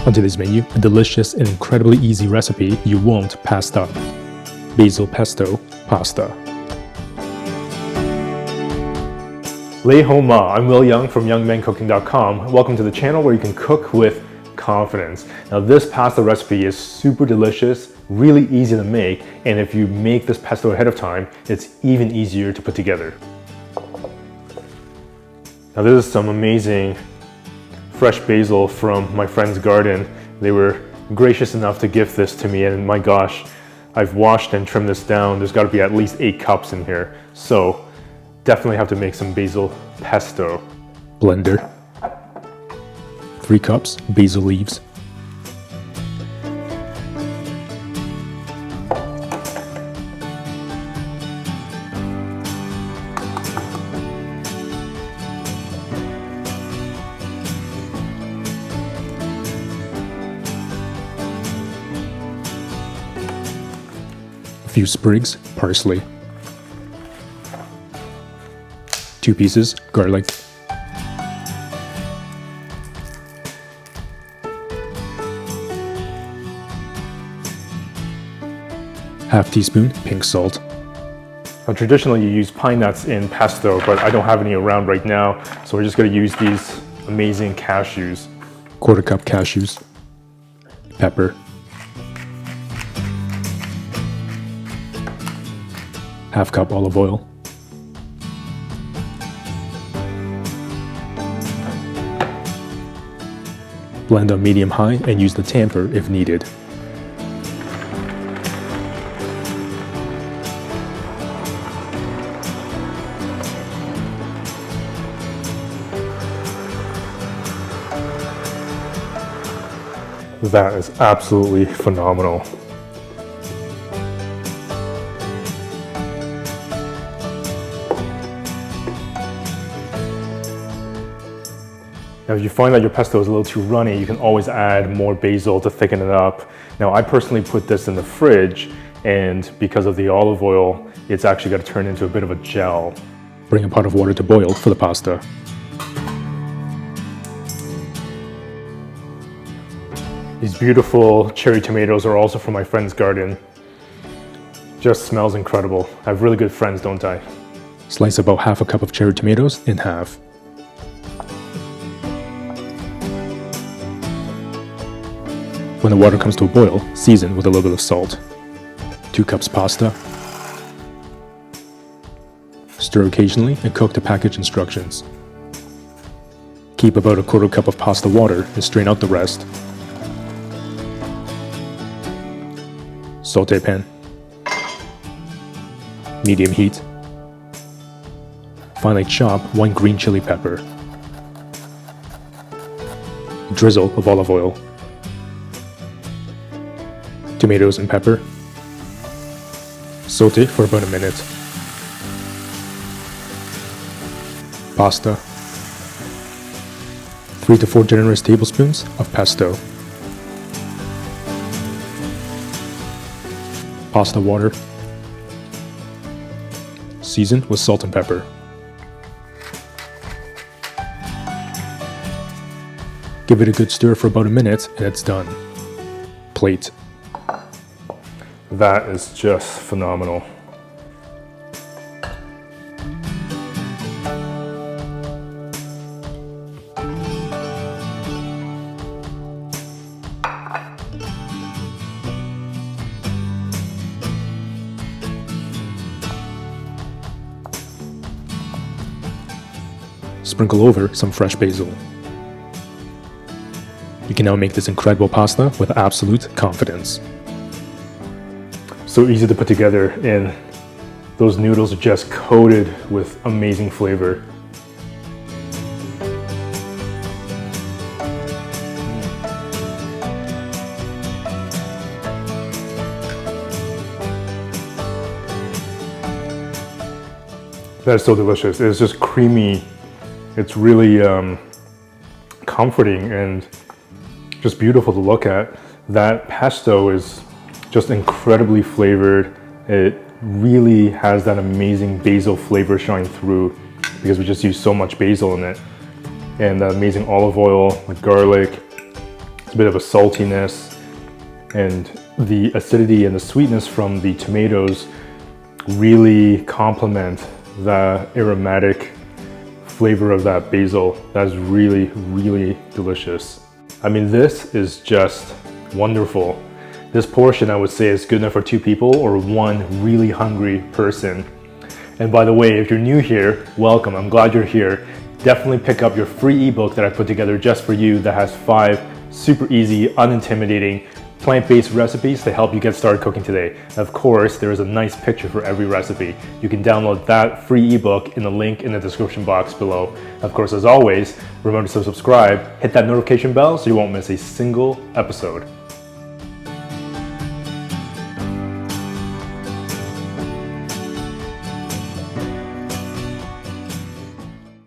On today's menu, a delicious and incredibly easy recipe you won't pass up. Basil pesto pasta. Lei Ho Ma, I'm Yeung from YoungMenCooking.com. Welcome to the channel where you can cook with confidence. Now this pasta recipe is super delicious, really easy to make, and if you make this pesto ahead of time, it's even easier to put together. Now this is some amazing fresh basil from my friend's garden. They were gracious enough to gift this to me, and my gosh, I've washed and trimmed this down. There's got to be at least 8 cups in here. So definitely have to make some basil pesto. Blender. 3 cups basil leaves. A few sprigs parsley. 2 pieces garlic. Half teaspoon pink salt. Now, traditionally you use pine nuts in pesto, but I don't have any around right now, so we're just going to use these amazing cashews. 1/4 cup cashews. Pepper. Half cup olive oil. Blend on medium-high and use the tamper if needed. That is absolutely phenomenal. Now, if you find that your pesto is a little too runny, you can always add more basil to thicken it up. Now, I personally put this in the fridge, and because of the olive oil, it's actually got to turn into a bit of a gel. Bring a pot of water to boil for the pasta. These beautiful cherry tomatoes are also from my friend's garden. Just smells incredible. I have really good friends, don't I? Slice about half a cup of cherry tomatoes in half. When the water comes to a boil, season with a little bit of salt. 2 cups pasta. Stir occasionally and cook to package instructions. Keep about a 1/4 cup of pasta water and strain out the rest. Sauté pan. Medium heat. Finely chop 1 green chili pepper. Drizzle of olive oil. Tomatoes and pepper. Sauté for about a minute. Pasta. 3 to 4 generous tablespoons of pesto. Pasta water. Season with salt and pepper. Give it a good stir for about a minute and it's done. Plate. That is just phenomenal. Sprinkle over some fresh basil. You can now make this incredible pasta with absolute confidence. So easy to put together, and those noodles are just coated with amazing flavor. That is so delicious. It's just creamy. It's really comforting and just beautiful to look at. That pesto is just incredibly flavored. It really has that amazing basil flavor shine through because we just use so much basil in it. And the amazing olive oil, the garlic, It's a bit of a saltiness, and the acidity and the sweetness from the tomatoes really complement the aromatic flavor of that basil. That's really, really delicious. I mean, this is just wonderful. This portion, I would say, is good enough for 2 people or 1 really hungry person. And by the way, if you're new here, welcome. I'm glad you're here. Definitely pick up your free ebook that I put together just for you that has 5 super easy, unintimidating, plant-based recipes to help you get started cooking today. Of course, there is a nice picture for every recipe. You can download that free ebook in the link in the description box below. Of course, as always, remember to subscribe, hit that notification bell so you won't miss a single episode.